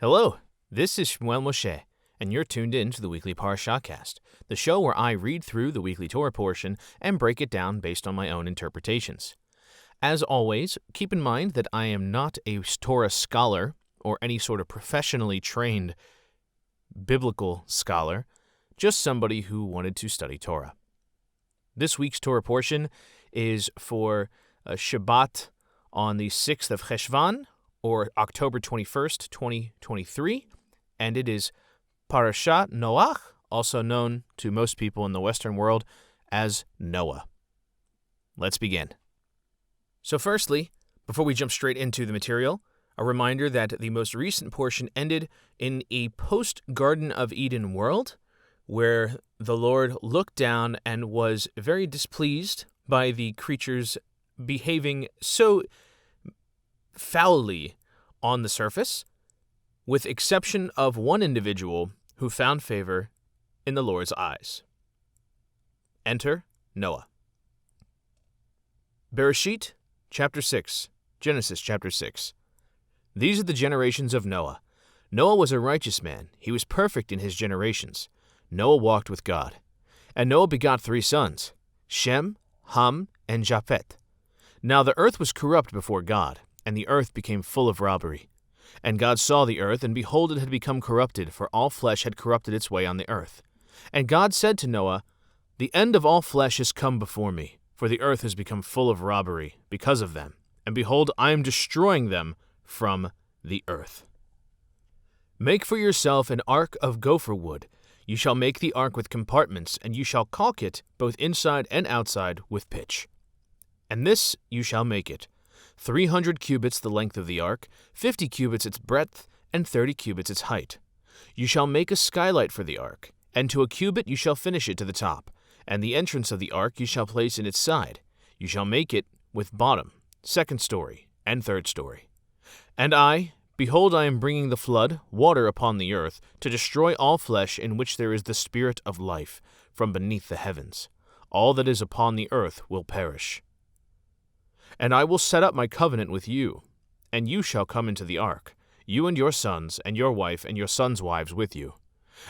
Hello, this is Shmuel Moshe, and you're tuned in to the Weekly Parashahcast, the show where I read through the weekly Torah portion and break it down based on my own interpretations. As always, keep in mind that I am not a Torah scholar or any sort of professionally trained biblical scholar, just somebody who wanted to study Torah. This week's Torah portion is for Shabbat on the 6th of Cheshvan, or October 21st, 2023, and it is Parashat Noach, also known to most people in the Western world as Noah. Let's begin. So firstly, before we jump straight into the material, a reminder that the most recent portion ended in a post-Garden of Eden world, where the Lord looked down and was very displeased by the creatures behaving so foully on the surface, with exception of one individual who found favor in the Lord's eyes. Enter Noah. Bereshit, chapter 6, Genesis chapter 6. These are the generations of Noah. Noah was a righteous man. He was perfect in his generations. Noah walked with God. And Noah begot 3 sons, Shem, Ham, and Japheth. Now the earth was corrupt before God, and the earth became full of robbery. And God saw the earth, and behold, it had become corrupted, for all flesh had corrupted its way on the earth. And God said to Noah, The end of all flesh has come before me, for the earth has become full of robbery because of them. And behold, I am destroying them from the earth. Make for yourself an ark of gopher wood. You shall make the ark with compartments, and you shall caulk it, both inside and outside, with pitch. And this you shall make it: 300 cubits the length of the ark, 50 cubits its breadth, and 30 cubits its height. You shall make a skylight for the ark, and to a cubit you shall finish it to the top, and the entrance of the ark you shall place in its side. You shall make it with bottom, 2nd story, and 3rd story. And behold, I am bringing the flood, water upon the earth, to destroy all flesh in which there is the spirit of life, from beneath the heavens. All that is upon the earth will perish. And I will set up my covenant with you, and you shall come into the ark, you and your sons, and your wife, and your sons' wives with you.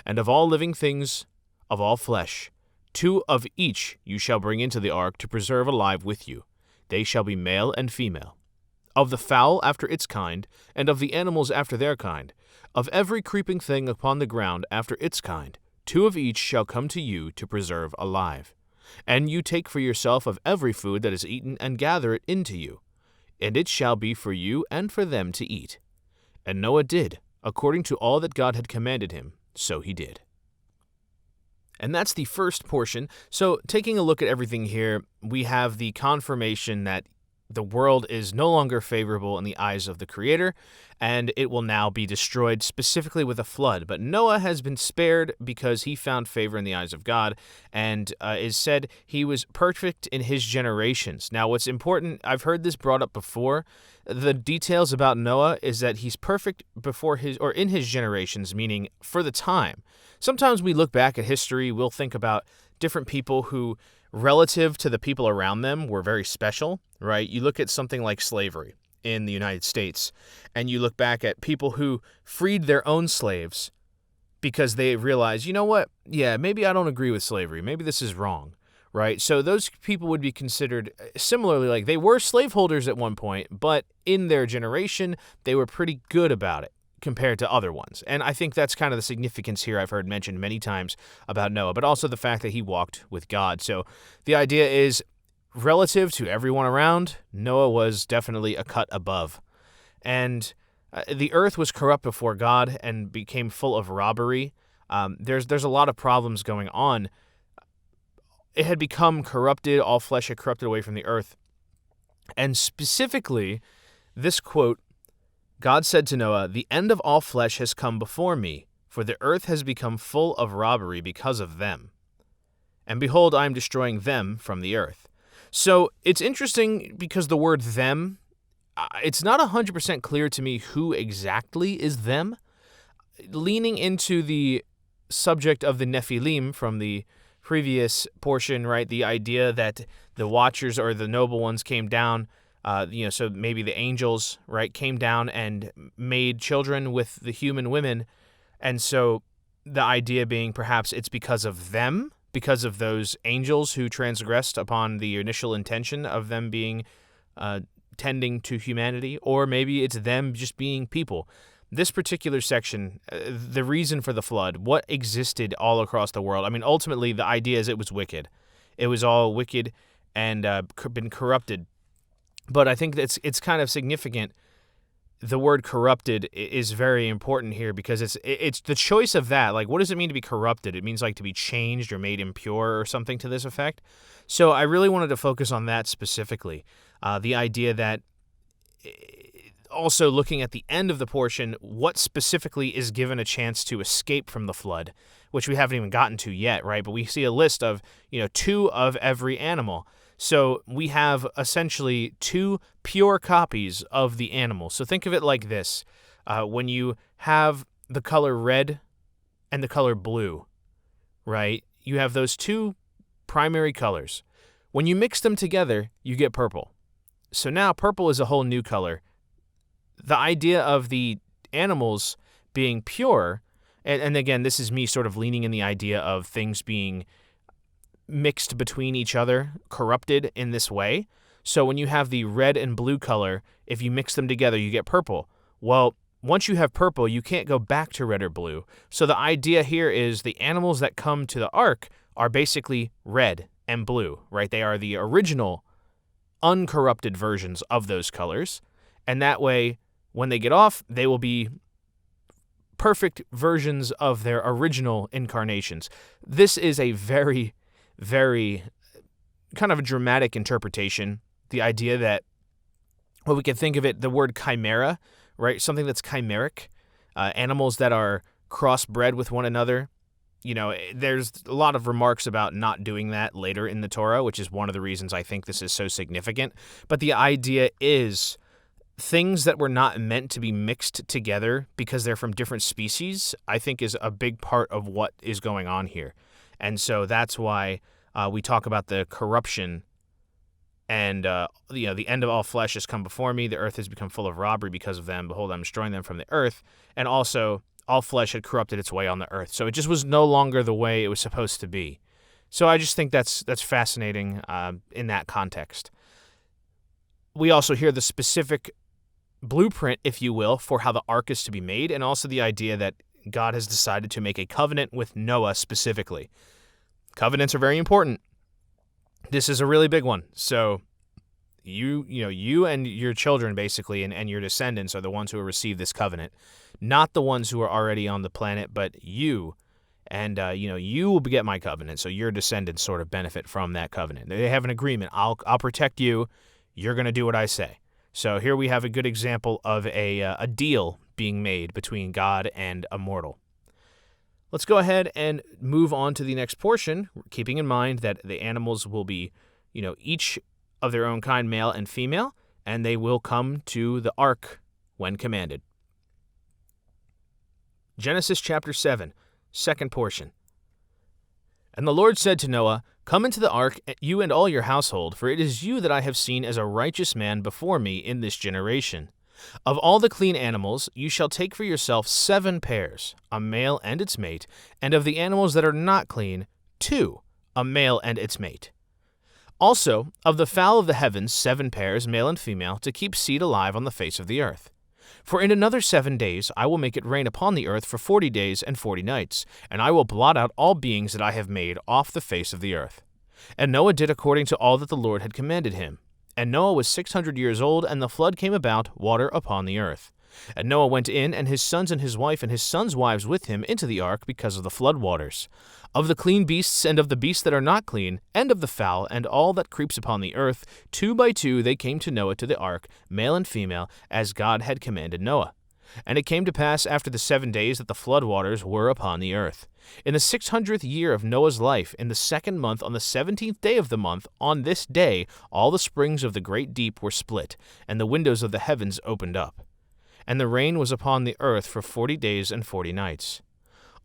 And of all living things, of all flesh, 2 of each you shall bring into the ark to preserve alive with you. They shall be male and female. Of the fowl after its kind, and of the animals after their kind, of every creeping thing upon the ground after its kind, 2 of each shall come to you to preserve alive. And you take for yourself of every food that is eaten, and gather it into you, and it shall be for you and for them to eat. And Noah did, according to all that God had commanded him, so he did. And that's the first portion. So taking a look at everything here, we have the confirmation that the world is no longer favorable in the eyes of the Creator, and it will now be destroyed, specifically with a flood. But Noah has been spared because he found favor in the eyes of God, and is said he was perfect in his generations. Now, what's important, I've heard this brought up before, the details about Noah is that he's perfect before his, or in his generations, meaning for the time. Sometimes we look back at history, we'll think about different people who, relative to the people around them, were very special, right? You look at something like slavery in the United States, and you look back at people who freed their own slaves because they realized, you know what? Yeah, maybe I don't agree with slavery. Maybe this is wrong, right? So those people would be considered similarly, like they were slaveholders at one point, but in their generation, they were pretty good about it compared to other ones. And I think that's kind of the significance here I've heard mentioned many times about Noah, but also the fact that he walked with God. So the idea is, relative to everyone around, Noah was definitely a cut above. And the earth was corrupt before God and became full of robbery. There's a lot of problems going on. It had become corrupted, all flesh had corrupted away from the earth. And specifically, this quote, God said to Noah, The end of all flesh has come before me, for the earth has become full of robbery because of them. And behold, I am destroying them from the earth. So it's interesting because the word them, it's not 100% clear to me who exactly is them. Leaning into the subject of the Nephilim from the previous portion, right, the idea that the watchers or the noble ones came down So maybe the angels, right, came down and made children with the human women. And so the idea being perhaps it's because of them, because of those angels who transgressed upon the initial intention of them being tending to humanity, or maybe it's them just being people. This particular section, the reason for the flood, what existed all across the world. I mean, ultimately, the idea is it was wicked. It was all wicked and been corrupted. But I think it's kind of significant. The word corrupted is very important here because it's the choice of that. Like, what does it mean to be corrupted? It means like to be changed or made impure or something to this effect. So I really wanted to focus on that specifically. The idea that also looking at the end of the portion, what specifically is given a chance to escape from the flood, which we haven't even gotten to yet, right? But we see a list of, 2 of every animal. So we have essentially 2 pure copies of the animal. So think of it like this. When you have the color red and the color blue, right? You have those 2 primary colors. When you mix them together, you get purple. So now purple is a whole new color. The idea of the animals being pure, and again, this is me sort of leaning in the idea of things being mixed between each other, corrupted in this way. So when you have the red and blue color, if you mix them together, you get purple. Well, once you have purple, you can't go back to red or blue. So the idea here is the animals that come to the ark are basically red and blue, right? They are the original uncorrupted versions of those colors. And that way, when they get off, they will be perfect versions of their original incarnations. This is a very, very kind of a dramatic interpretation. The idea that, well, we can think of it, the word chimera, right? Something that's chimeric, animals that are crossbred with one another. There's a lot of remarks about not doing that later in the Torah, which is one of the reasons I think this is so significant. But the idea is things that were not meant to be mixed together because they're from different species, I think is a big part of what is going on here. And so that's why we talk about the corruption and, the end of all flesh has come before me. The earth has become full of robbery because of them. Behold, I'm destroying them from the earth. And also, all flesh had corrupted its way on the earth. So it just was no longer the way it was supposed to be. So I just think that's fascinating in that context. We also hear the specific blueprint, if you will, for how the ark is to be made, and also the idea that God has decided to make a covenant with Noah specifically. Covenants are very important. This is a really big one. So you and your children basically and your descendants are the ones who will receive this covenant, not the ones who are already on the planet, but you. And, you will get my covenant, so your descendants sort of benefit from that covenant. They have an agreement. I'll protect you. You're going to do what I say. So here we have a good example of a deal being made between God and a mortal. Let's go ahead and move on to the next portion, keeping in mind that the animals will be, each of their own kind, male and female, and they will come to the ark when commanded. Genesis chapter 7, second portion. And the Lord said to Noah, Come into the ark, you and all your household, for it is you that I have seen as a righteous man before me in this generation. Of all the clean animals, you shall take for yourself 7 pairs, a male and its mate, and of the animals that are not clean, 2, a male and its mate. Also, of the fowl of the heavens, 7 pairs, male and female, to keep seed alive on the face of the earth. For in another 7 days I will make it rain upon the earth for 40 days and 40 nights, and I will blot out all beings that I have made off the face of the earth. And Noah did according to all that the Lord had commanded him. And Noah was 600 years old, and the flood came about, water upon the earth. And Noah went in, and his sons and his wife and his sons' wives with him into the ark because of the flood waters. Of the clean beasts and of the beasts that are not clean, and of the fowl, and all that creeps upon the earth, 2 by 2 they came to Noah to the ark, male and female, as God had commanded Noah. And it came to pass after the 7 days that the flood waters were upon the earth. In the 600th year of Noah's life, in the 2nd month, on the 17th day of the month, on this day, all the springs of the great deep were split, and the windows of the heavens opened up. And the rain was upon the earth for 40 days and 40 nights.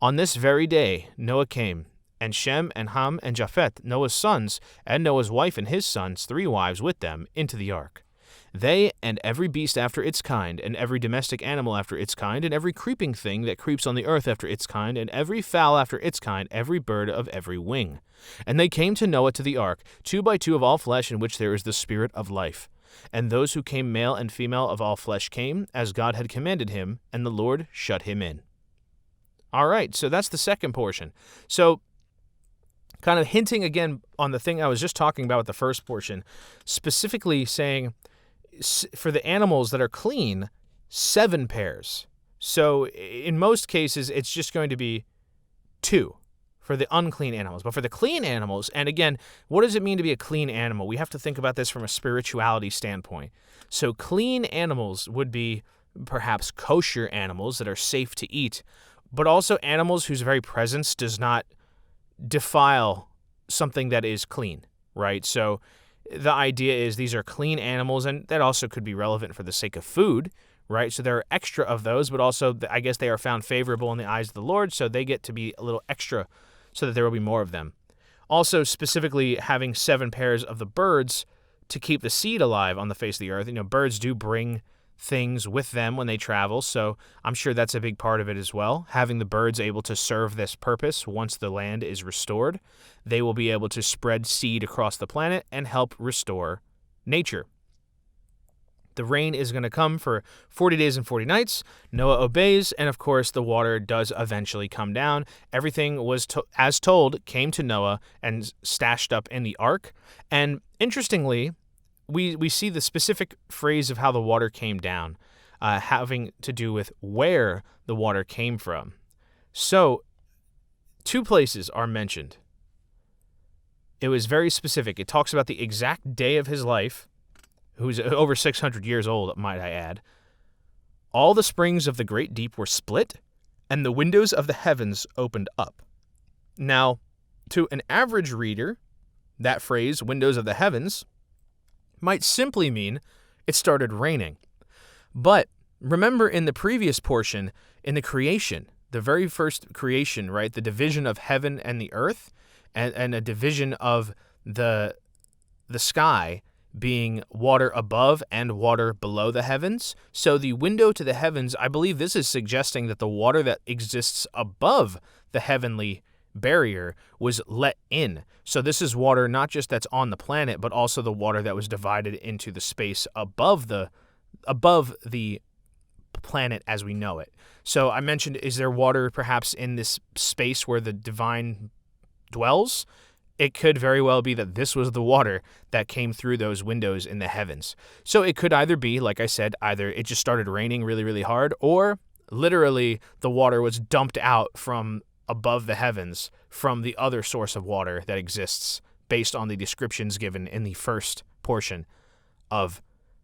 On this very day Noah came, and Shem and Ham and Japheth, Noah's sons, and Noah's wife and his sons, 3 wives with them, into the ark. they and every beast after its kind, and every domestic animal after its kind, and every creeping thing that creeps on the earth after its kind, and every fowl after its kind, every bird of every wing. And they came to Noah to the ark, 2 by 2 of all flesh, in which there is the spirit of life. And those who came male and female of all flesh came, as God had commanded him, and the Lord shut him in. All right, so that's the second portion. So, kind of hinting again on the thing I was just talking about with the first portion, specifically saying for the animals that are clean, 7 pairs. So in most cases, it's just going to be 2 for the unclean animals. But for the clean animals, and again, what does it mean to be a clean animal? We have to think about this from a spirituality standpoint. So clean animals would be perhaps kosher animals that are safe to eat, but also animals whose very presence does not defile something that is clean, right? So the idea is these are clean animals, and that also could be relevant for the sake of food, right? So there are extra of those, but also I guess they are found favorable in the eyes of the Lord, so they get to be a little extra so that there will be more of them. Also, specifically having 7 pairs of the birds to keep the seed alive on the face of the earth. Birds do bring things with them when they travel, so I'm sure that's a big part of it as well. Having the birds able to serve this purpose once the land is restored, they will be able to spread seed across the planet and help restore nature. The rain is going to come for 40 days and 40 nights. Noah obeys, and of course the water does eventually come down. Everything was, as told, came to Noah and stashed up in the ark. And interestingly, we see the specific phrase of how the water came down, having to do with where the water came from. So, 2 places are mentioned. It was very specific. It talks about the exact day of his life, who's over 600 years old, might I add. All the springs of the great deep were split, and the windows of the heavens opened up. Now, to an average reader, that phrase, windows of the heavens, might simply mean it started raining. But remember in the previous portion, in the creation, the very first creation, right, the division of heaven and the earth, and a division of the sky being water above and water below the heavens. So the window to the heavens, I believe this is suggesting that the water that exists above the heavenly barrier was let in. So this is water not just that's on the planet, but also the water that was divided into the space above the planet as we know it. So I mentioned, is there water perhaps in this space where the divine dwells? It could very well be that this was the water that came through those windows in the heavens. So it could either be, like I said, either it just started raining really, really hard, or literally the water was dumped out from above the heavens from the other source of water that exists based on the descriptions given in the first portion of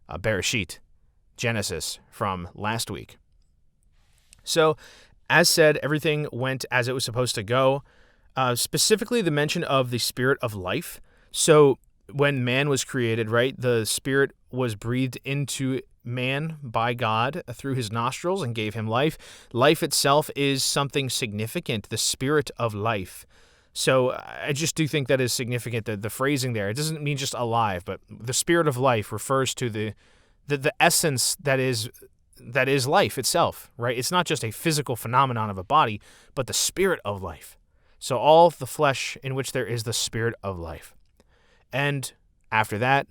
Bereshit, Genesis, from last week. So, as said, everything went as it was supposed to go. Specifically, the mention of the spirit of life. So, when man was created, right, the spirit was breathed into man by God through his nostrils and gave him life. Life itself is something significant, the spirit of life. So I just do think that is significant, the phrasing there. It doesn't mean just alive, but the spirit of life refers to the essence that is life itself, right? It's not just a physical phenomenon of a body, but the spirit of life. So all the flesh in which there is the spirit of life. And after that,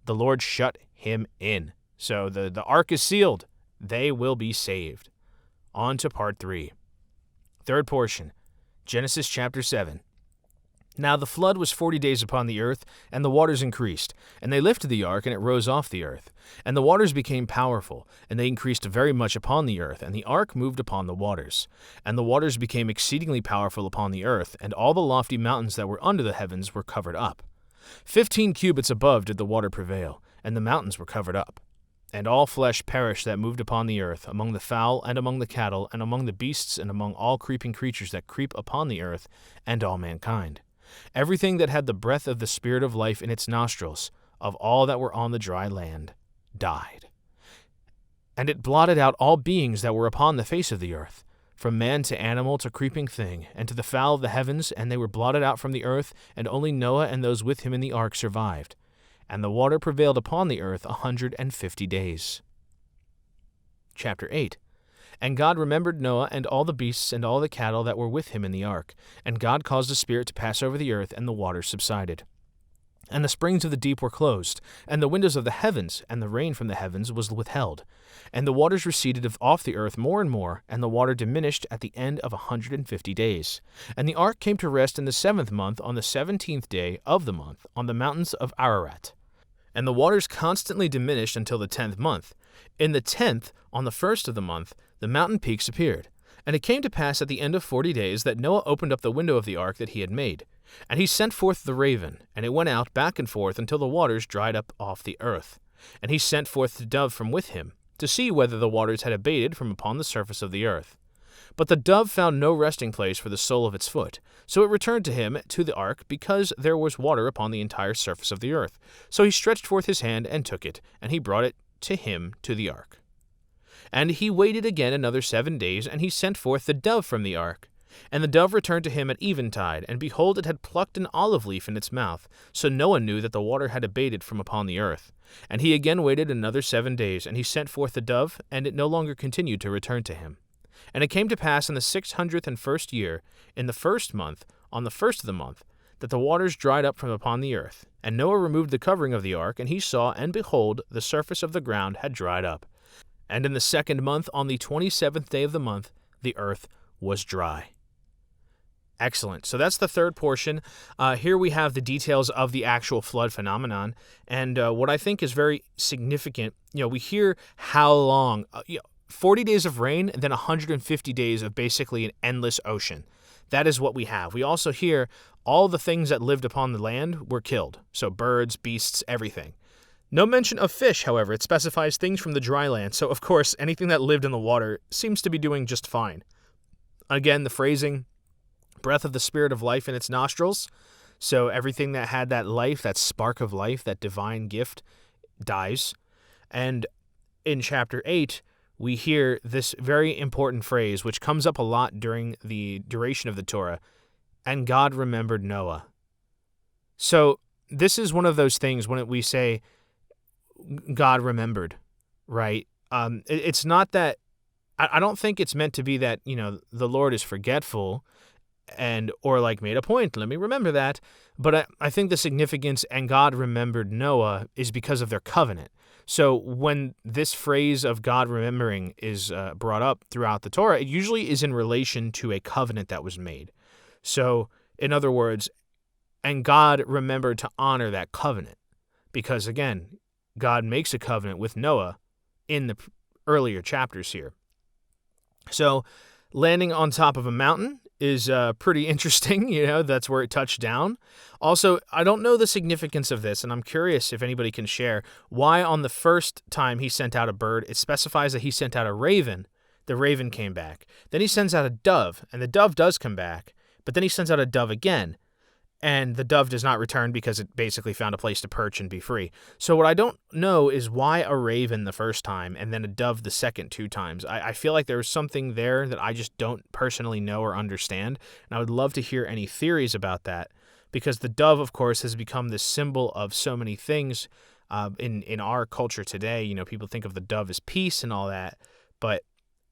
the Lord shut him in. So the ark is sealed. They will be saved. On to part 3. Third portion, Genesis chapter 7. Now the flood was 40 days upon the earth, and the waters increased. And they lifted the ark, and it rose off the earth. And the waters became powerful, and they increased very much upon the earth, and the ark moved upon the waters. And the waters became exceedingly powerful upon the earth, and all the lofty mountains that were under the heavens were covered up. 15 cubits above did the water prevail, and the mountains were covered up. And all flesh perished that moved upon the earth, among the fowl, and among the cattle, and among the beasts, and among all creeping creatures that creep upon the earth, and all mankind. Everything that had the breath of the spirit of life in its nostrils, of all that were on the dry land, died. And it blotted out all beings that were upon the face of the earth, from man to animal to creeping thing, and to the fowl of the heavens, and they were blotted out from the earth, and only Noah and those with him in the ark survived. and the water prevailed upon the earth 150 days. Chapter 8. And God remembered Noah and all the beasts and all the cattle that were with him in the ark. And God caused a spirit to pass over the earth, and the waters subsided. And the springs of the deep were closed, and the windows of the heavens, and the rain from the heavens was withheld. And the waters receded off the earth more and more, and the water diminished at the end of 150 days. And the ark came to rest in the 7th month, on the 17th day of the month, on the mountains of Ararat. And the waters constantly diminished until the 10th month. In the 10th, on the 1st of the month, the mountain peaks appeared. And it came to pass at the end of 40 days that Noah opened up the window of the ark that he had made. And he sent forth the raven, and it went out back and forth until the waters dried up off the earth. And he sent forth the dove from with him, to see whether the waters had abated from upon the surface of the earth. But the dove found no resting place for the sole of its foot. So it returned to him to the ark, because there was water upon the entire surface of the earth. So he stretched forth his hand and took it, and he brought it to him to the ark. And he waited again another 7 days, and he sent forth the dove from the ark. And the dove returned to him at eventide, and behold, it had plucked an olive leaf in its mouth. So Noah knew that the water had abated from upon the earth. And he again waited another 7 days, and he sent forth the dove, and it no longer continued to return to him. And it came to pass in the 601st year, in the 1st month, on the 1st of the month, that the waters dried up from upon the earth. And Noah removed the covering of the ark, and he saw, and behold, the surface of the ground had dried up. And in the 2nd month, on the 27th day of the month, the earth was dry. Excellent. So that's the third portion. Here we have the details of the actual flood phenomenon. And what I think is very significant, we hear how long, 40 days of rain, and then 150 days of basically an endless ocean. That is what we have. We also hear all the things that lived upon the land were killed. So birds, beasts, everything. No mention of fish, however. It specifies things from the dry land. So, of course, anything that lived in the water seems to be doing just fine. Again, the phrasing, breath of the spirit of life in its nostrils. So everything that had that life, that spark of life, that divine gift, dies. And in chapter 8, we hear this very important phrase, which comes up a lot during the duration of the Torah, and God remembered Noah. So this is one of those things when we say God remembered, right? It's not that, I don't think it's meant to be that, the Lord is forgetful or like made a point, let me remember that. But I think the significance, and God remembered Noah, is because of their covenant. So when this phrase of God remembering is brought up throughout the Torah, it usually is in relation to a covenant that was made. So in other words, and God remembered to honor that covenant, because again, God makes a covenant with Noah in the earlier chapters here. So landing on top of a mountain is pretty interesting. That's where it touched down. Also, I don't know the significance of this, and I'm curious if anybody can share why on the first time he sent out a bird, it specifies that he sent out a raven. The raven came back. Then he sends out a dove, and the dove does come back, but then he sends out a dove again. And the dove does not return because it basically found a place to perch and be free. So what I don't know is why a raven the first time and then a dove the second 2 times. I feel like there's something there that I just don't personally know or understand. And I would love to hear any theories about that, because the dove, of course, has become this symbol of so many things in our culture today. People think of the dove as peace and all that, but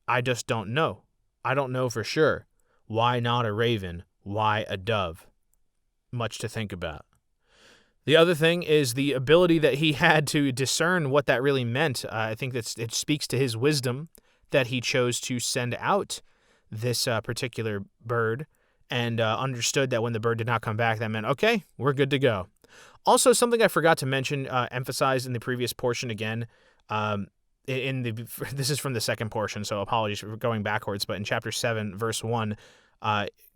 I just don't know. I don't know for sure. Why not a raven? Why a dove? Much to think about. The other thing is the ability that he had to discern what that really meant. I think that it speaks to his wisdom that he chose to send out this particular bird and understood that when the bird did not come back, that meant, okay, we're good to go. Also, something I forgot to mention, emphasized in the previous portion again, this is from the second portion, so apologies for going backwards, but in chapter 7, verse 1,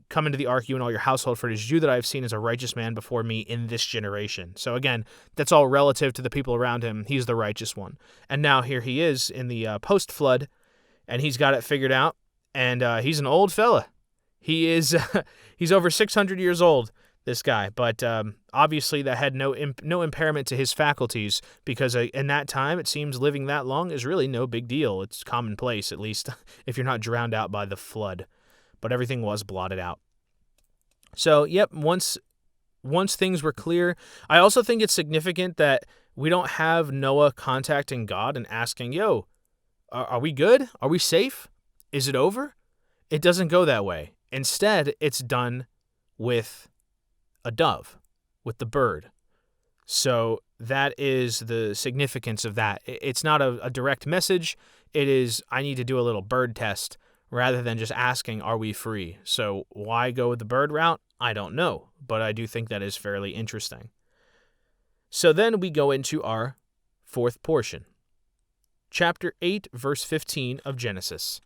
come into the ark, you and all your household, for it is you that I have seen as a righteous man before me in this generation. So again, that's all relative to the people around him. He's the righteous one. And now here he is in the post-flood, and he's got it figured out, and he's an old fella. He is he's over 600 years old, this guy, but obviously that had no impairment to his faculties, because in that time, it seems living that long is really no big deal. It's commonplace, at least if you're not drowned out by the flood. But everything was blotted out. So, yep, once once things were clear, I also think it's significant that we don't have Noah contacting God and asking, yo, are we good? Are we safe? Is it over? It doesn't go that way. Instead, it's done with a dove, with the bird. So that is the significance of that. It's not a direct message. It is, I need to do a little bird test rather than just asking, are we free? So why go with the bird route? I don't know, but I do think that is fairly interesting. So then we go into our fourth portion. Chapter 8, verse 15 of Genesis.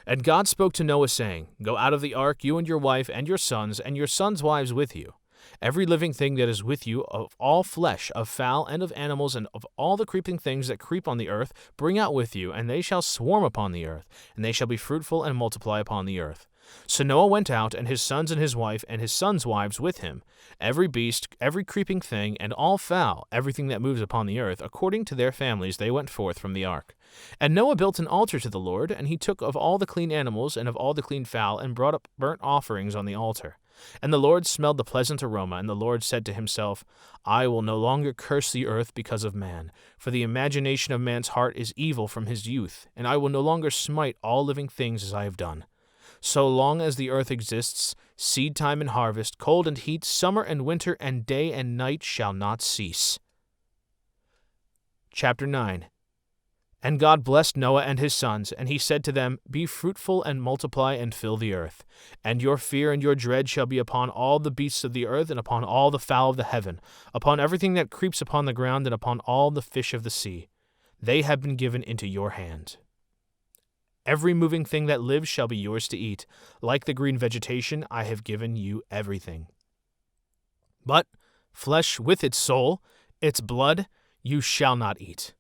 And God spoke to Noah, saying, Go out of the ark, you and your wife, and your sons' wives with you. Every living thing that is with you, of all flesh, of fowl, and of animals, and of all the creeping things that creep on the earth, bring out with you, and they shall swarm upon the earth, and they shall be fruitful and multiply upon the earth. So Noah went out, and his sons and his wife, and his sons' wives with him, every beast, every creeping thing, and all fowl, everything that moves upon the earth, according to their families they went forth from the ark. And Noah built an altar to the Lord, and he took of all the clean animals and of all the clean fowl, and brought up burnt offerings on the altar. And the Lord smelled the pleasant aroma, and the Lord said to himself, I will no longer curse the earth because of man, for the imagination of man's heart is evil from his youth, and I will no longer smite all living things as I have done. So long as the earth exists, seed time and harvest, cold and heat, summer and winter, and day and night shall not cease. Chapter 9. And God blessed Noah and his sons, and he said to them, Be fruitful and multiply and fill the earth. And your fear and your dread shall be upon all the beasts of the earth, and upon all the fowl of the heaven, upon everything that creeps upon the ground, and upon all the fish of the sea. They have been given into your hand. Every moving thing that lives shall be yours to eat. Like the green vegetation, I have given you everything. But flesh with its soul, its blood, you shall not eat.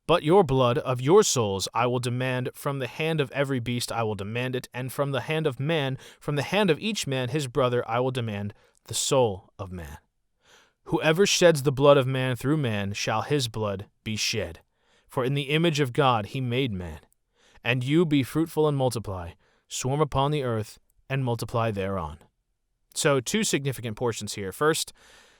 But your blood of your souls I will demand from the hand of every beast I will demand it, and from the hand of man, from the hand of each man his brother I will demand the soul of man. Whoever sheds the blood of man through man shall his blood be shed. For in the image of God he made man. And you be fruitful and multiply, swarm upon the earth, and multiply thereon. So 2 significant portions here. First,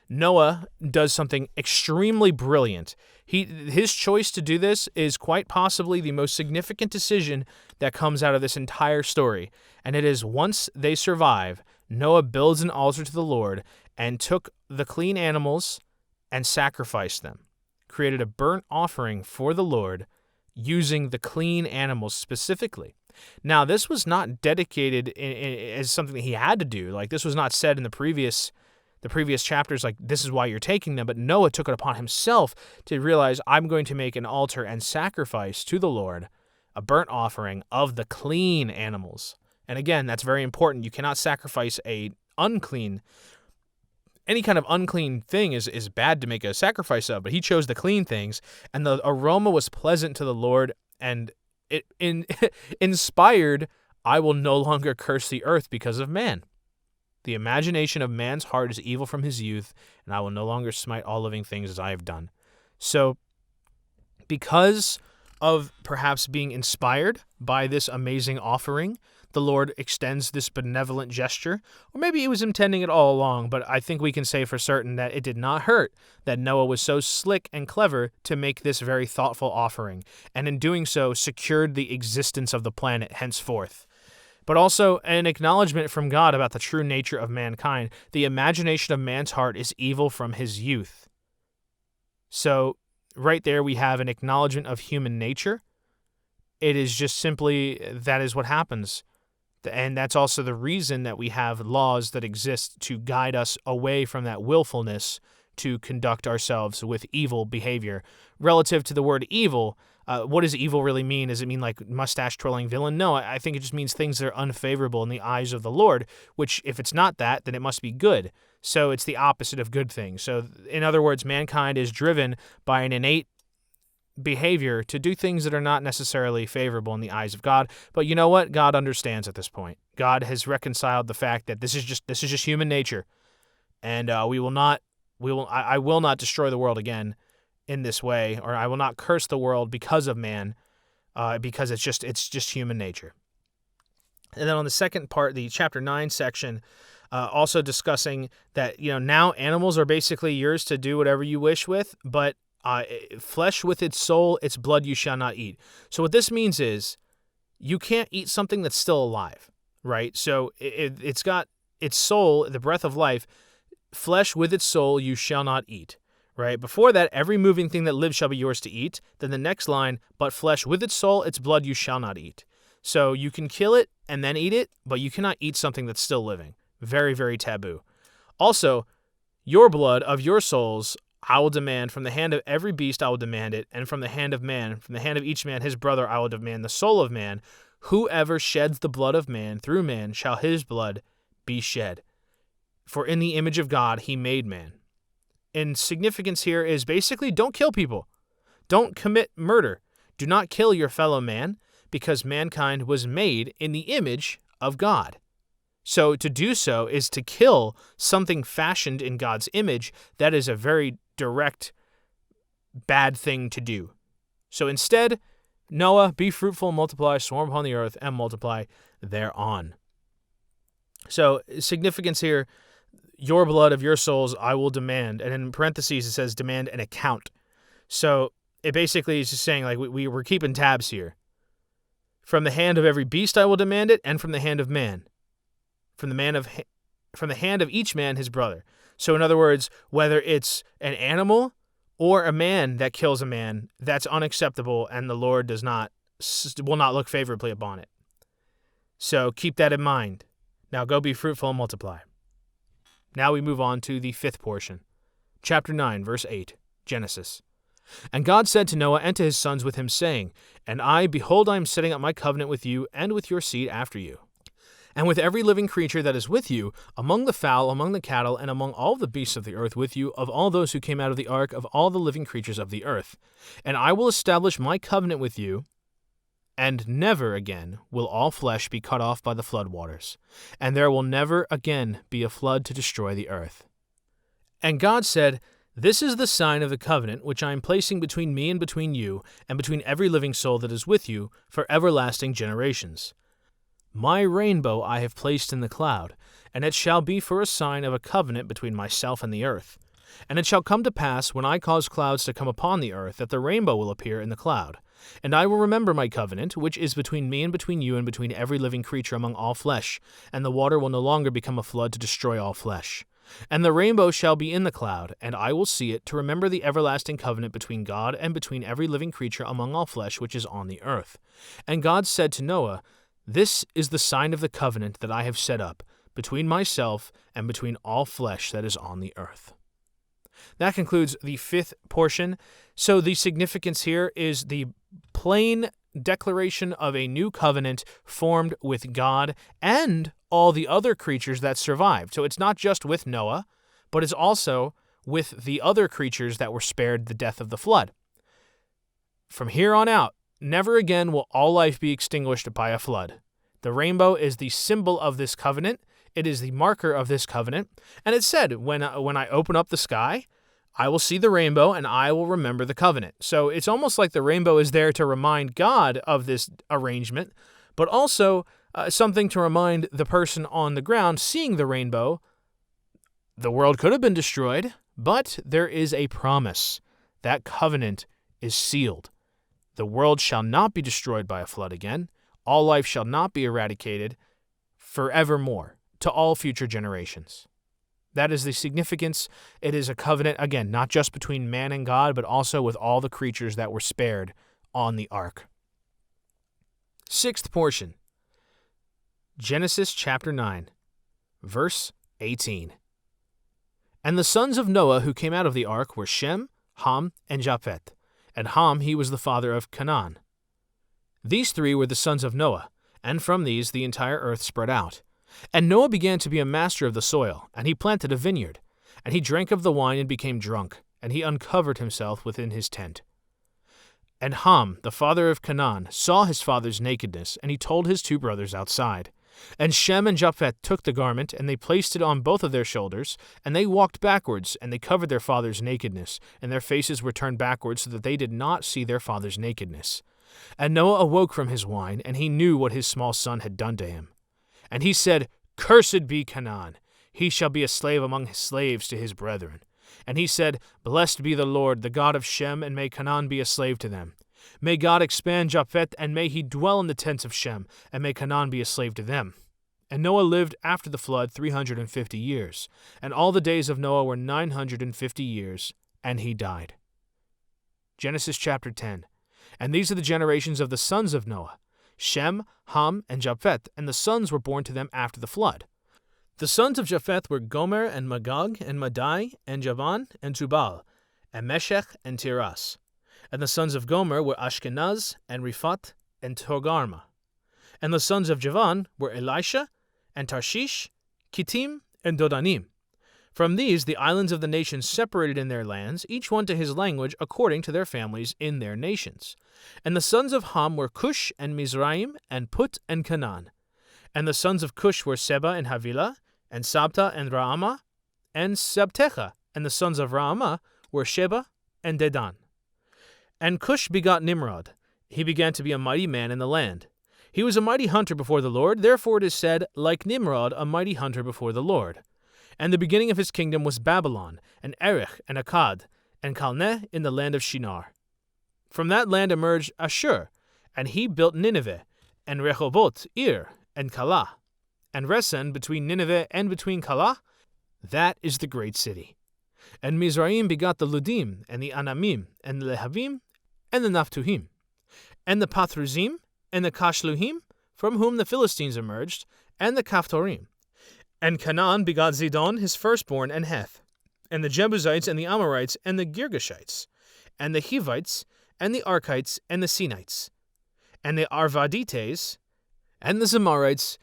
Noah does something extremely brilliant. His choice to do this is quite possibly the most significant decision that comes out of this entire story. And it is, once they survive, Noah builds an altar to the Lord and took the clean animals and sacrificed them, created a burnt offering for the Lord, using the clean animals specifically. Now, this was not dedicated as something that he had to do. Like, this was not said in the previous chapters, like, this is why you're taking them. But Noah took it upon himself to realize, I'm going to make an altar and sacrifice to the Lord a burnt offering of the clean animals. And again, that's very important. You cannot sacrifice any kind of unclean thing is bad to make a sacrifice of, but he chose the clean things, and the aroma was pleasant to the Lord, and it inspired, I will no longer curse the earth because of man. The imagination of man's heart is evil from his youth, and I will no longer smite all living things as I have done. So, because of perhaps being inspired by this amazing offering, the Lord extends this benevolent gesture, or maybe he was intending it all along, but I think we can say for certain that it did not hurt that Noah was so slick and clever to make this very thoughtful offering, and in doing so secured the existence of the planet henceforth. But also an acknowledgement from God about the true nature of mankind. The imagination of man's heart is evil from his youth. So right there we have an acknowledgement of human nature. It is just simply, that is what happens. And that's also the reason that we have laws that exist to guide us away from that willfulness to conduct ourselves with evil behavior. Relative to the word evil, what does evil really mean? Does it mean like mustache-twirling villain? No, I think it just means things that are unfavorable in the eyes of the Lord, which if it's not that, then it must be good. So it's the opposite of good things. So in other words, mankind is driven by an innate behavior to do things that are not necessarily favorable in the eyes of God. But you know what? God understands at this point. God has reconciled the fact that this is just human nature, and I will not destroy the world again in this way, or I will not curse the world because of man, because it's just human nature. And then on the second part, the chapter 9 section, Also discussing that, now animals are basically yours to do whatever you wish with, but flesh with its soul, its blood you shall not eat. So what this means is you can't eat something that's still alive, right? So it's got its soul, the breath of life, flesh with its soul you shall not eat, right? Before that, every moving thing that lives shall be yours to eat. Then the next line, but flesh with its soul, its blood you shall not eat. So you can kill it and then eat it, but you cannot eat something that's still living. Very, very taboo. Also, your blood of your souls I will demand. From the hand of every beast I will demand it, and from the hand of man, from the hand of each man his brother I will demand the soul of man. Whoever sheds the blood of man, through man shall his blood be shed. For in the image of God he made man. And significance here is basically don't kill people. Don't commit murder. Do not kill your fellow man, because mankind was made in the image of God. So to do so is to kill something fashioned in God's image. That is a very direct, bad thing to do. So instead, Noah, be fruitful, multiply, swarm upon the earth, and multiply thereon. So significance here, your blood of your souls I will demand. And in parentheses it says demand an account. So it basically is just saying, like, we're keeping tabs here. From the hand of every beast I will demand it, and from the hand of man. From the hand of each man his brother. So in other words, whether it's an animal or a man that kills a man, that's unacceptable, and the Lord will not look favorably upon it. So keep that in mind. Now go be fruitful and multiply. Now we move on to the fifth portion. Chapter 9, verse 8, Genesis. And God said to Noah and to his sons with him, saying, And I, behold, I am setting up my covenant with you and with your seed after you, and with every living creature that is with you, among the fowl, among the cattle, and among all the beasts of the earth with you, of all those who came out of the ark, of all the living creatures of the earth. And I will establish my covenant with you, and never again will all flesh be cut off by the flood waters, and there will never again be a flood to destroy the earth. And God said, This is the sign of the covenant which I am placing between me and between you, and between every living soul that is with you, for everlasting generations. My rainbow I have placed in the cloud, and it shall be for a sign of a covenant between myself and the earth. And it shall come to pass, when I cause clouds to come upon the earth, that the rainbow will appear in the cloud. And I will remember my covenant, which is between me and between you and between every living creature among all flesh, and the water will no longer become a flood to destroy all flesh. And the rainbow shall be in the cloud, and I will see it, to remember the everlasting covenant between God and between every living creature among all flesh which is on the earth. And God said to Noah, This is the sign of the covenant that I have set up between myself and between all flesh that is on the earth. That concludes the fifth portion. So the significance here is the plain declaration of a new covenant formed with God and all the other creatures that survived. So it's not just with Noah, but it's also with the other creatures that were spared the death of the flood. From here on out, never again will all life be extinguished by a flood. The rainbow is the symbol of this covenant. It is the marker of this covenant. And it said, when I open up the sky, I will see the rainbow and I will remember the covenant. So it's almost like the rainbow is there to remind God of this arrangement, but also something to remind the person on the ground seeing the rainbow. The world could have been destroyed, but there is a promise. That covenant is sealed. The world shall not be destroyed by a flood again. All life shall not be eradicated forevermore to all future generations. That is the significance. It is a covenant, again, not just between man and God, but also with all the creatures that were spared on the ark. Sixth portion, Genesis chapter 9, verse 18. And the sons of Noah who came out of the ark were Shem, Ham, and Japheth. And Ham, he was the father of Canaan. These three were the sons of Noah, and from these the entire earth spread out. And Noah began to be a master of the soil, and he planted a vineyard. And he drank of the wine and became drunk, and he uncovered himself within his tent. And Ham, the father of Canaan, saw his father's nakedness, and he told his two brothers outside. And Shem and Japheth took the garment, and they placed it on both of their shoulders, and they walked backwards, and they covered their father's nakedness, and their faces were turned backwards so that they did not see their father's nakedness. And Noah awoke from his wine, and he knew what his small son had done to him. And he said, Cursed be Canaan. he shall be a slave among his slaves to his brethren. And he said, Blessed be the Lord, the God of Shem, and may Canaan be a slave to them. May God expand Japheth, and may he dwell in the tents of Shem, and may Canaan be a slave to them. And Noah lived after the flood 350 years, and all the days of Noah were 950 years, and he died. Genesis chapter 10. And these are the generations of the sons of Noah, Shem, Ham, and Japheth, and the sons were born to them after the flood. The sons of Japheth were Gomer, and Magog, and Madai, and Javan, and Tubal, and Meshech, and Tiras. And the sons of Gomer were Ashkenaz, and Riphat, and Togarma. And the sons of Javan were Elisha, and Tarshish, Kittim, and Dodanim. From these the islands of the nations separated in their lands, each one to his language, according to their families in their nations. And the sons of Ham were Cush, and Mizraim, and Put, and Canaan. And the sons of Cush were Seba, and Havilah, and Sabta, and Raamah, and Sabtecha. And the sons of Raamah were Sheba, and Dedan. And Cush begot Nimrod. He began to be a mighty man in the land. He was a mighty hunter before the Lord, therefore it is said, like Nimrod, a mighty hunter before the Lord. And the beginning of his kingdom was Babylon, and Erech, and Akkad, and Calneh in the land of Shinar. From that land emerged Ashur, and he built Nineveh, and Rehoboth, Ir, and Calah, and Resen between Nineveh and between Calah. That is the great city. And Mizraim begot the Ludim, and the Anamim, and the Lehavim, and the Naphtuhim, and the Pathruzim, and the Kashluhim, from whom the Philistines emerged, and the Kaphtorim. And Canaan begot Zidon, his firstborn, and Heth, and the Jebusites, and the Amorites, and the Girgashites, and the Hivites, and the Archites, and the Sinites, and the Arvadites, and the Zemarites,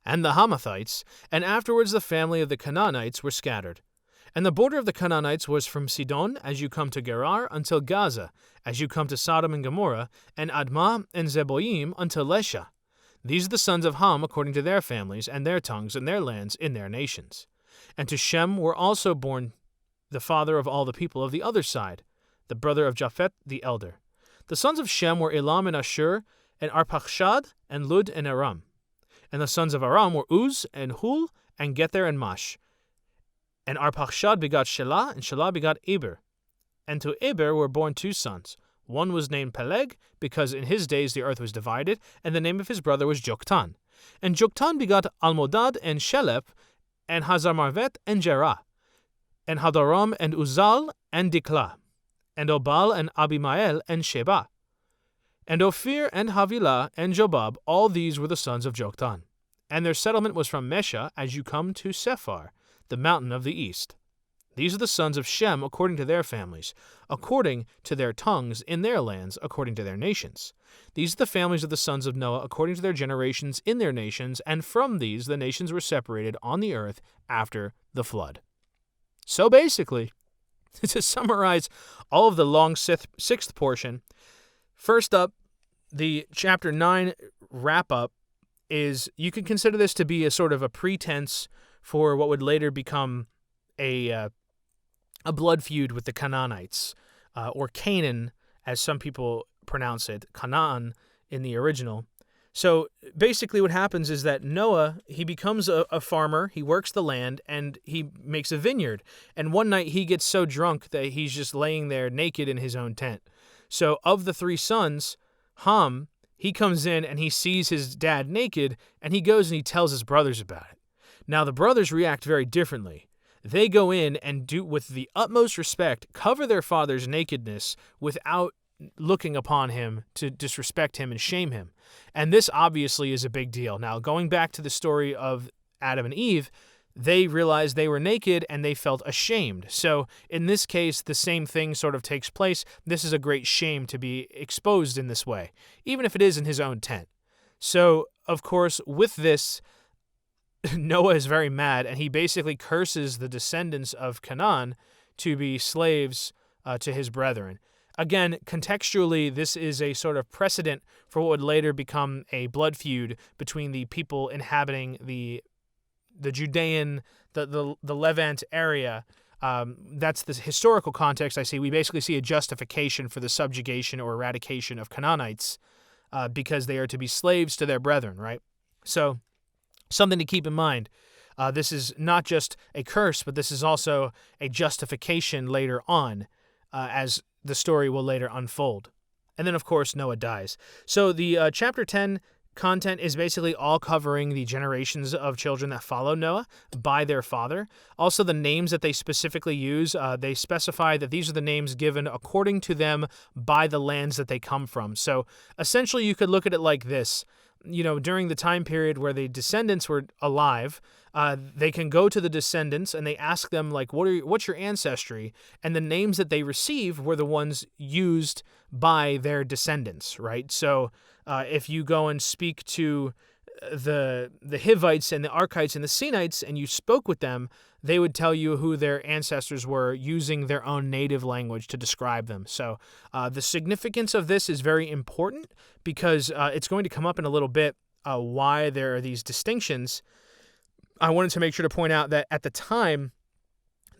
and the Hamathites, and afterwards the family of the Canaanites were scattered. And the border of the Canaanites was from Sidon, as you come to Gerar, until Gaza, as you come to Sodom and Gomorrah, and Admah and Zeboim, until Lesha. These are the sons of Ham according to their families, and their tongues, and their lands, in their nations. And to Shem were also born the father of all the people of the other side, the brother of Japheth the elder. The sons of Shem were Elam and Ashur, and Arpachshad, and Lud, and Aram. And the sons of Aram were Uz, and Hul, and Gether, and Mash. And Arpachshad begot Shelah, and Shelah begot Eber. And to Eber were born two sons. One was named Peleg, because in his days the earth was divided, and the name of his brother was Joktan. And Joktan begot Almodad, and Shelep, and Hazarmarvet, and Jerah, and Hadaram, and Uzal, and Diklah, and Obal, and Abimael, and Sheba, and Ophir, and Havilah, and Jobab. All these were the sons of Joktan. And their settlement was from Mesha, as you come to Sephar, the mountain of the east. These are the sons of Shem according to their families, according to their tongues, in their lands, according to their nations. These are the families of the sons of Noah according to their generations in their nations, and from these the nations were separated on the earth after the flood. So basically, to summarize all of the long sixth portion, first up, the chapter 9 wrap-up is, you could consider this to be a sort of a pretense for what would later become a blood feud with the Canaanites, or Canaan, as some people pronounce it, Canaan in the original. So basically what happens is that Noah, he becomes a farmer, he works the land, and he makes a vineyard. And one night he gets so drunk that he's just laying there naked in his own tent. So of the three sons, Ham, he comes in and he sees his dad naked, and he goes and he tells his brothers about it. Now the brothers react very differently. They go in and do, with the utmost respect, cover their father's nakedness without looking upon him to disrespect him and shame him. And this obviously is a big deal. Now, going back to the story of Adam and Eve, they realized they were naked and they felt ashamed. So in this case, the same thing sort of takes place. This is a great shame to be exposed in this way, even if it is in his own tent. So, of course, with this, Noah is very mad, and he basically curses the descendants of Canaan to be slaves to his brethren. Again, contextually, this is a sort of precedent for what would later become a blood feud between the people inhabiting the Judean, the Levant area. That's the historical context I see. We basically see a justification for the subjugation or eradication of Canaanites because they are to be slaves to their brethren, right? So, something to keep in mind. This is not just a curse, but this is also a justification later on, as the story will later unfold. And then, of course, Noah dies. So the chapter 10 content is basically all covering the generations of children that follow Noah by their father. Also, the names that they specifically use, they specify that these are the names given according to them by the lands that they come from. So essentially, you could look at it like this. During the time period where the descendants were alive, they can go to the descendants and they ask them, like, what's your ancestry? And the names that they receive were the ones used by their descendants, right? So if you go and speak to the Hivites and the Archites and the Sinites and you spoke with them, they would tell you who their ancestors were using their own native language to describe them. So the significance of this is very important because it's going to come up in a little bit why there are these distinctions. I wanted to make sure to point out that at the time,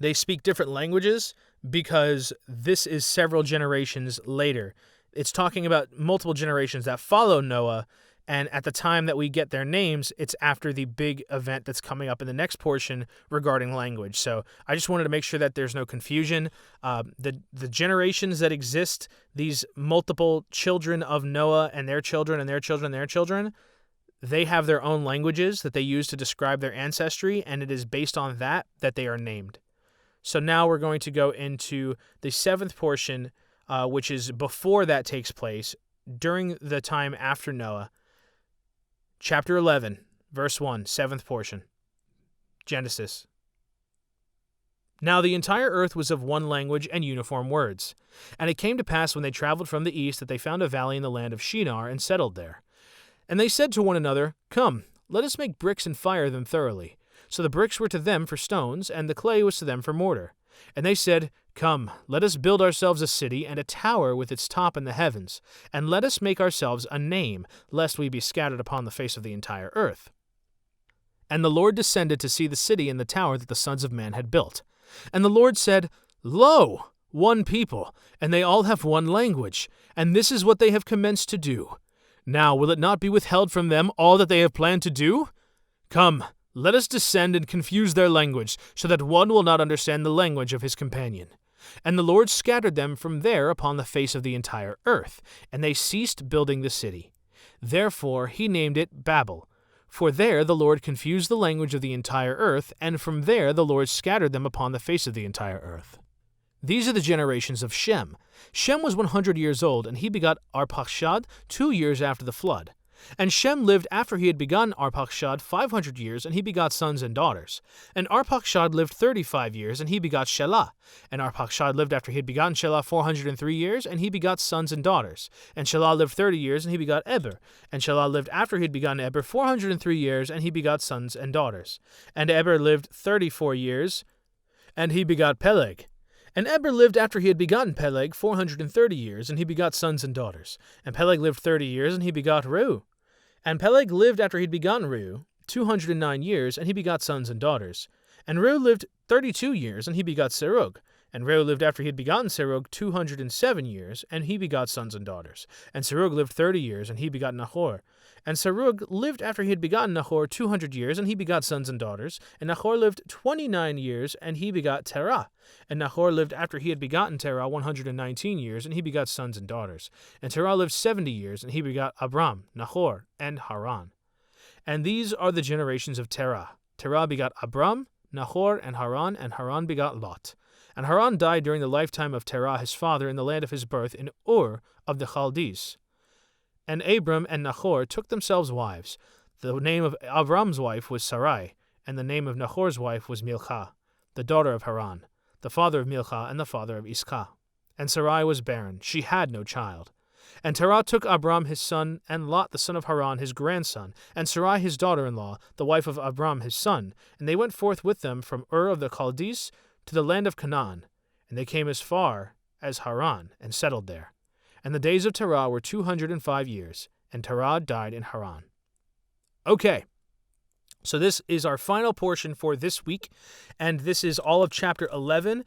they speak different languages because this is several generations later. It's talking about multiple generations that follow Noah, and at the time that we get their names, it's after the big event that's coming up in the next portion regarding language. So I just wanted to make sure that there's no confusion. The generations that exist, these multiple children of Noah and their children and their children and their children, they have their own languages that they use to describe their ancestry, and it is based on that they are named. So now we're going to go into the seventh portion, which is before that takes place, during the time after Noah. Chapter 11, verse 1, seventh portion. Genesis. Now the entire earth was of one language and uniform words. And it came to pass when they traveled from the east that they found a valley in the land of Shinar and settled there. And they said to one another, Come, let us make bricks and fire them thoroughly. So the bricks were to them for stones, and the clay was to them for mortar. And they said, Come, let us build ourselves a city and a tower with its top in the heavens, and let us make ourselves a name, lest we be scattered upon the face of the entire earth. And the Lord descended to see the city and the tower that the sons of man had built. And the Lord said, Lo, one people, and they all have one language, and this is what they have commenced to do. Now will it not be withheld from them all that they have planned to do? Come, let us descend and confuse their language, so that one will not understand the language of his companion. And the Lord scattered them from there upon the face of the entire earth, and they ceased building the city. Therefore he named it Babel, for there the Lord confused the language of the entire earth, and from there the Lord scattered them upon the face of the entire earth. These are the generations of Shem. Shem was 100 years old, and he begot Arpachshad 2 years after the flood. And Shem lived after he had begotten Arpachshad 500 years, and he begot sons and daughters. And Arpachshad lived 35 years, and he begot Shelah. And Arpachshad lived after he had begotten Shelah 403 years, and he begot sons and daughters. And Shelah lived 30 years, and he begot Eber. And Shelah lived after he had begotten Eber 403 years, and he begot sons and daughters. And Eber lived 34 years, and he begot Peleg. And Eber lived after he had begotten Peleg 430 years, and he begot sons and daughters. And Peleg lived 30 years, and he begot Reu. And Peleg lived after he had begotten Reu 209 years, and he begot sons and daughters. And Reu lived 32 years, and he begot Serug. And Reu lived after he had begotten Serug 207 years, and he begot sons and daughters. And Serug lived 30 years, and he begot Nahor. And Serug lived after he had begotten Nahor 200 years, and he begot sons and daughters. And Nahor lived 29 years, and he begot Terah. And Nahor lived after he had begotten Terah 119 years, and he begot sons and daughters. And Terah lived 70 years, and he begot Abram, Nahor, and Haran. And these are the generations of Terah. Terah begot Abram, Nahor, and Haran begot Lot. And Haran died during the lifetime of Terah his father in the land of his birth in Ur of the Chaldees. And Abram and Nahor took themselves wives. The name of Abram's wife was Sarai, and the name of Nahor's wife was Milcah, the daughter of Haran, the father of Milcah and the father of Iscah. And Sarai was barren, she had no child. And Terah took Abram his son, and Lot the son of Haran his grandson, and Sarai his daughter-in-law, the wife of Abram his son. And they went forth with them from Ur of the Chaldees to the land of Canaan. And they came as far as Haran, and settled there. And the days of Terah were 205 years, and Terah died in Haran. Okay, so this is our final portion for this week, and this is all of chapter 11.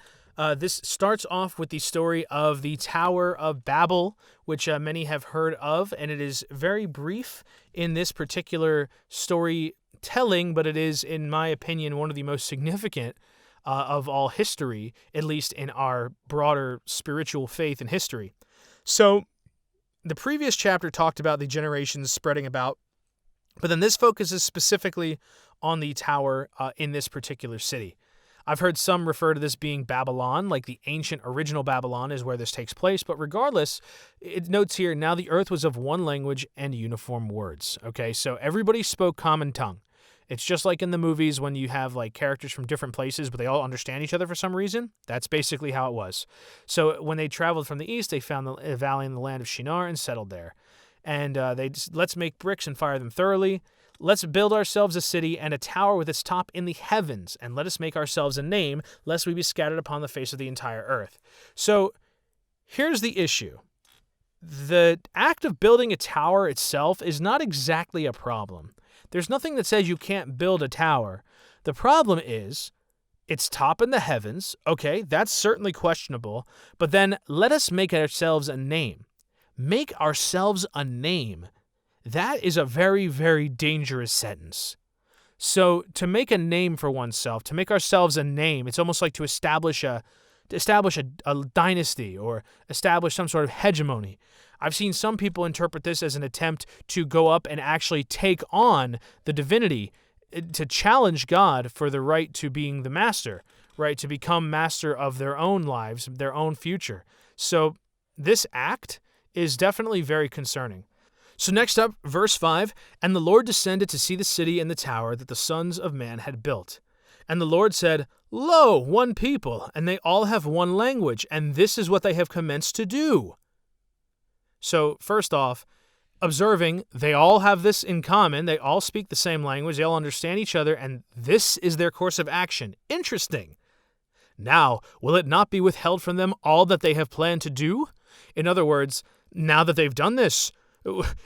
This starts off with the story of the Tower of Babel, which many have heard of, and it is very brief in this particular story telling, but it is, in my opinion, one of the most significant of all history, at least in our broader spiritual faith and history. So the previous chapter talked about the generations spreading about, but then this focuses specifically on the tower in this particular city. I've heard some refer to this being Babylon, like the ancient original Babylon is where this takes place, but regardless, it notes here, now the earth was of one language and uniform words. Okay, so everybody spoke common tongue. It's just like in the movies when you have like characters from different places, but they all understand each other for some reason. That's basically how it was. So when they traveled from the east, they found a valley in the land of Shinar and settled there. And let's make bricks and fire them thoroughly. Let's build ourselves a city and a tower with its top in the heavens, and let us make ourselves a name, lest we be scattered upon the face of the entire earth. So here's the issue. The act of building a tower itself is not exactly a problem. There's nothing that says you can't build a tower. The problem is its top in the heavens. Okay, that's certainly questionable, but then let us make ourselves a name. Make ourselves a name. That is a very, very dangerous sentence. So to make a name for oneself, to make ourselves a name, it's almost like to establish a dynasty or establish some sort of hegemony. I've seen some people interpret this as an attempt to go up and actually take on the divinity, to challenge God for the right to being the master, right, to become master of their own lives, their own future. So this act is definitely very concerning. So next up, verse 5, and the Lord descended to see the city and the tower that the sons of man had built. And the Lord said, Lo, one people, and they all have one language, and this is what they have commenced to do. So first off, observing, they all have this in common. They all speak the same language. They all understand each other, and this is their course of action. Interesting. Now, will it not be withheld from them all that they have planned to do? In other words, now that they've done this,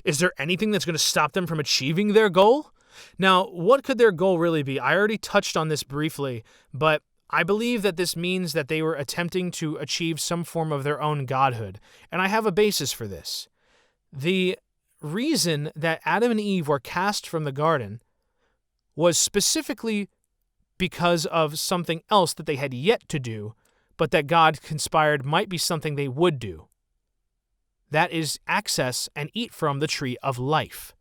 is there anything that's going to stop them from achieving their goal? Now, what could their goal really be? I already touched on this briefly, but I believe that this means that they were attempting to achieve some form of their own godhood, and I have a basis for this. The reason that Adam and Eve were cast from the garden was specifically because of something else that they had yet to do, but that God conspired might be something they would do. That is access and eat from the tree of life.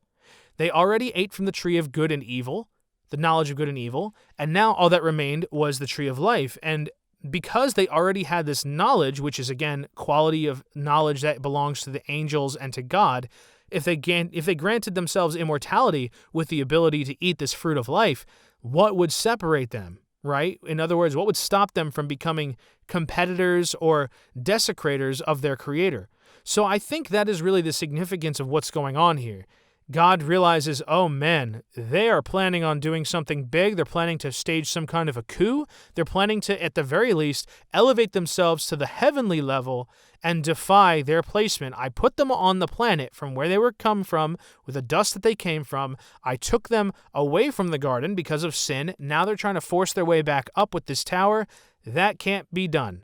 They already ate from the tree of good and evil, the knowledge of good and evil, and now all that remained was the tree of life. And because they already had this knowledge, which is again quality of knowledge that belongs to the angels and to God, if they granted themselves immortality with the ability to eat this fruit of life, what would separate them, right? In other words, what would stop them from becoming competitors or desecrators of their Creator? So I think that is really the significance of what's going on here. God realizes, oh man, they are planning on doing something big. They're planning to stage some kind of a coup. They're planning to, at the very least, elevate themselves to the heavenly level and defy their placement. I put them on the planet from where they were come from, with the dust that they came from. I took them away from the garden because of sin. Now they're trying to force their way back up with this tower. That can't be done.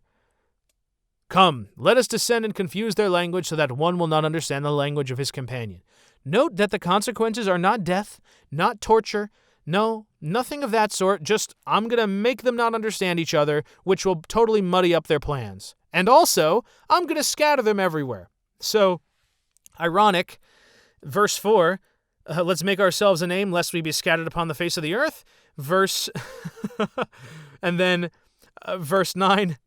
Come, let us descend and confuse their language so that one will not understand the language of his companion. Note that the consequences are not death, not torture. No, nothing of that sort. Just, I'm going to make them not understand each other, which will totally muddy up their plans. And also, I'm going to scatter them everywhere. So, ironic, verse 4, let's make ourselves a name lest we be scattered upon the face of the earth. And then verse 9,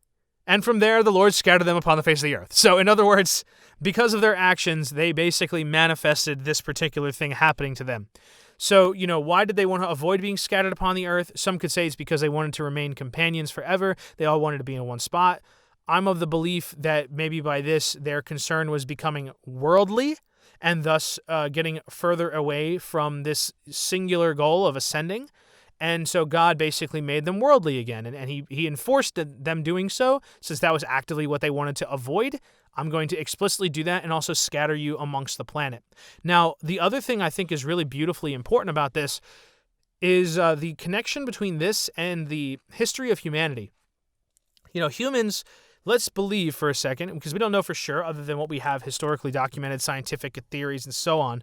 and from there, the Lord scattered them upon the face of the earth. So, in other words, because of their actions, they basically manifested this particular thing happening to them. So, why did they want to avoid being scattered upon the earth? Some could say it's because they wanted to remain companions forever. They all wanted to be in one spot. I'm of the belief that maybe by this, their concern was becoming worldly and thus getting further away from this singular goal of ascending. And so God basically made them worldly again, and he enforced them doing so, since that was actively what they wanted to avoid. I'm going to explicitly do that and also scatter you amongst the planet. Now, the other thing I think is really beautifully important about this is the connection between this and the history of humanity. Humans, let's believe for a second, because we don't know for sure other than what we have historically documented, scientific theories and so on.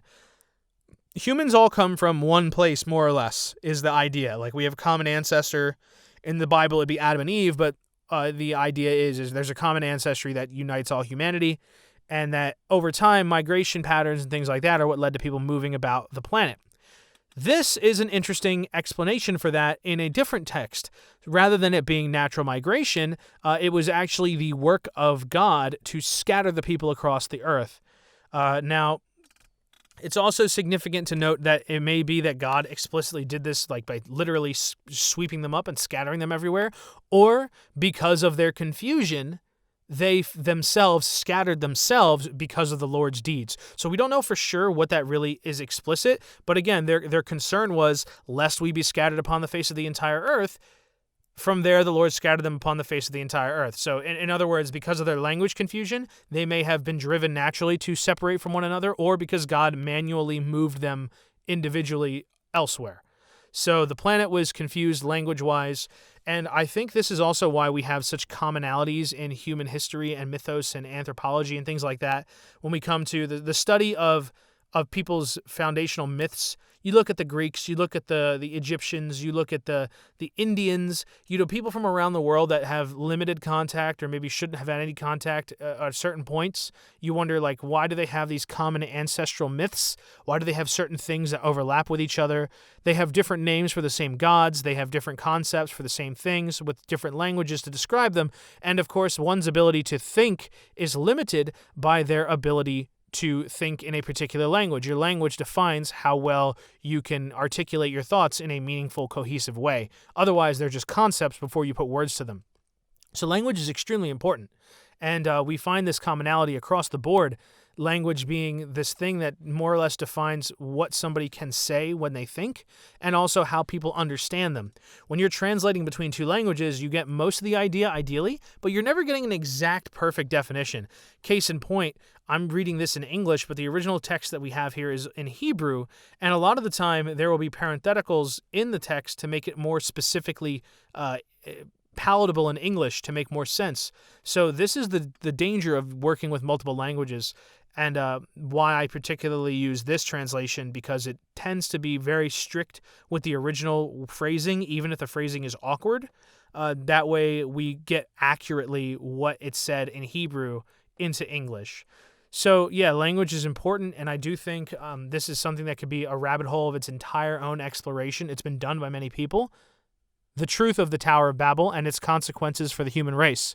humans all come from one place, more or less, is the idea. Like, we have a common ancestor. In the Bible, it'd be Adam and Eve, but the idea is there's a common ancestry that unites all humanity, and that over time, migration patterns and things like that are what led to people moving about the planet. This is an interesting explanation for that in a different text. Rather than it being natural migration, it was actually the work of God to scatter the people across the earth. Now, it's also significant to note that it may be that God explicitly did this, like by literally sweeping them up and scattering them everywhere, or because of their confusion, they themselves scattered themselves because of the Lord's deeds. So we don't know for sure what that really is explicit, but again, their concern was, lest we be scattered upon the face of the entire earth. From there, the Lord scattered them upon the face of the entire earth. So in other words, because of their language confusion, they may have been driven naturally to separate from one another, or because God manually moved them individually elsewhere. So the planet was confused language-wise, and I think this is also why we have such commonalities in human history and mythos and anthropology and things like that. When we come to the study of people's foundational myths, you look at the Greeks, you look at the Egyptians, you look at the Indians, people from around the world that have limited contact or maybe shouldn't have had any contact at certain points. You wonder, like, why do they have these common ancestral myths? Why do they have certain things that overlap with each other? They have different names for the same gods. They have different concepts for the same things with different languages to describe them. And of course, one's ability to think is limited by their ability to think in a particular language. Your language defines how well you can articulate your thoughts in a meaningful, cohesive way. Otherwise, they're just concepts before you put words to them. So language is extremely important. And we find this commonality across the board, language being this thing that more or less defines what somebody can say when they think, and also how people understand them. When you're translating between two languages, you get most of the idea ideally, but you're never getting an exact perfect definition. Case in point, I'm reading this in English, but the original text that we have here is in Hebrew, and a lot of the time there will be parentheticals in the text to make it more specifically palatable in English, to make more sense. So this is the danger of working with multiple languages, and why I particularly use this translation, because it tends to be very strict with the original phrasing, even if the phrasing is awkward. That way we get accurately what it said in Hebrew into English. So yeah, language is important, and I do think this is something that could be a rabbit hole of its entire own exploration. It's been done by many people. The truth of the Tower of Babel and its consequences for the human race.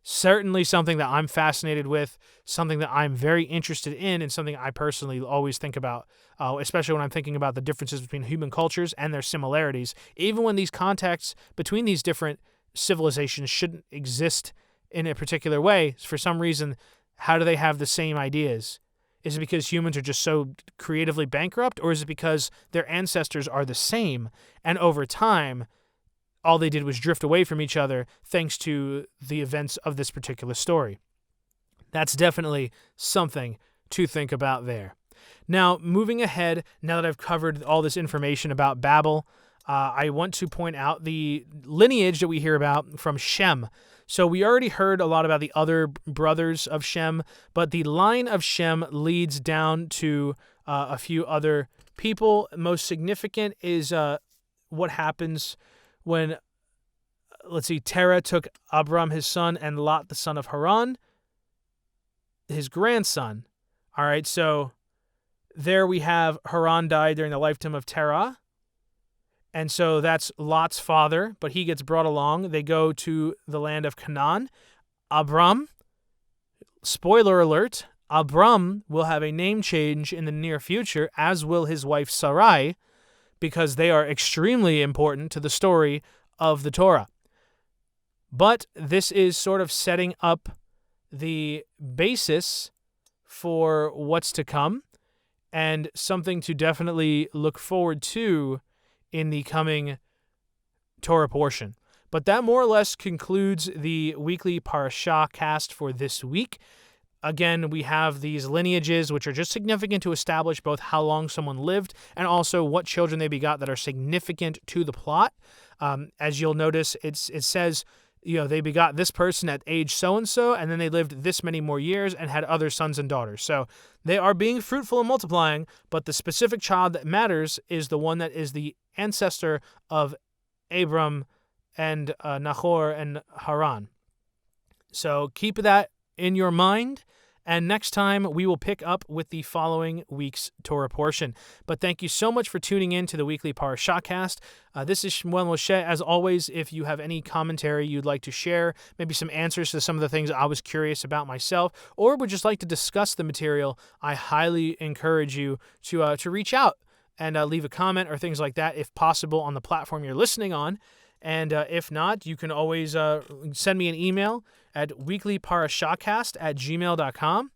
Certainly something that I'm fascinated with, something that I'm very interested in, and something I personally always think about, especially when I'm thinking about the differences between human cultures and their similarities. Even when these contacts between these different civilizations shouldn't exist in a particular way, for some reason, how do they have the same ideas? Is it because humans are just so creatively bankrupt, or is it because their ancestors are the same, and over time, all they did was drift away from each other thanks to the events of this particular story? That's definitely something to think about there. Now, moving ahead, now that I've covered all this information about Babel, I want to point out the lineage that we hear about from Shem. So we already heard a lot about the other brothers of Shem, but the line of Shem leads down to a few other people. Most significant is what happens when, Terah took Abram his son and Lot the son of Haran, his grandson. All right, so there we have Haran died during the lifetime of Terah. And so that's Lot's father, but he gets brought along. They go to the land of Canaan. Abram, spoiler alert, Abram will have a name change in the near future, as will his wife Sarai, because they are extremely important to the story of the Torah. But this is sort of setting up the basis for what's to come, and something to definitely look forward to in the coming Torah portion. But that more or less concludes the weekly Parashahcast for this week. Again, we have these lineages, which are just significant to establish both how long someone lived and also what children they begot that are significant to the plot. As you'll notice, it says they begot this person at age so-and-so, and then they lived this many more years and had other sons and daughters. So they are being fruitful and multiplying, but the specific child that matters is the one that is the ancestor of Abram and Nahor and Haran. So keep that in your mind. And next time, we will pick up with the following week's Torah portion. But thank you so much for tuning in to the Weekly Parashahcast. This is Shmuel Moshe. As always, if you have any commentary you'd like to share, maybe some answers to some of the things I was curious about myself, or would just like to discuss the material, I highly encourage you to reach out and leave a comment or things like that, if possible, on the platform you're listening on. And if not, you can always send me an email at weeklyparashahcast@gmail.com.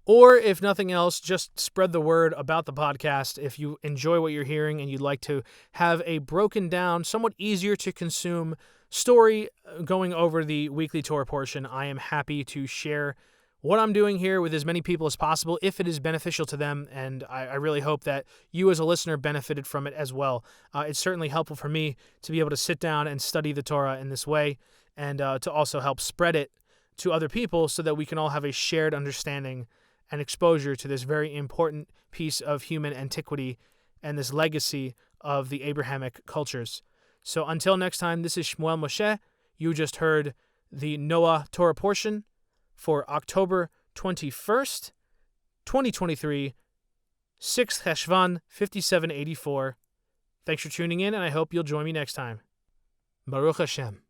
Or if nothing else, just spread the word about the podcast. If you enjoy what you're hearing and you'd like to have a broken down, somewhat easier to consume story going over the weekly Torah portion, I am happy to share what I'm doing here with as many people as possible if it is beneficial to them, and I really hope that you as a listener benefited from it as well. It's certainly helpful for me to be able to sit down and study the Torah in this way, and to also help spread it to other people so that we can all have a shared understanding and exposure to this very important piece of human antiquity and this legacy of the Abrahamic cultures. So until next time, this is Shmuel Moshe. You just heard the Noah Torah portion for October 21st, 2023, 6th Cheshvan, 5784. Thanks for tuning in, and I hope you'll join me next time. Baruch Hashem.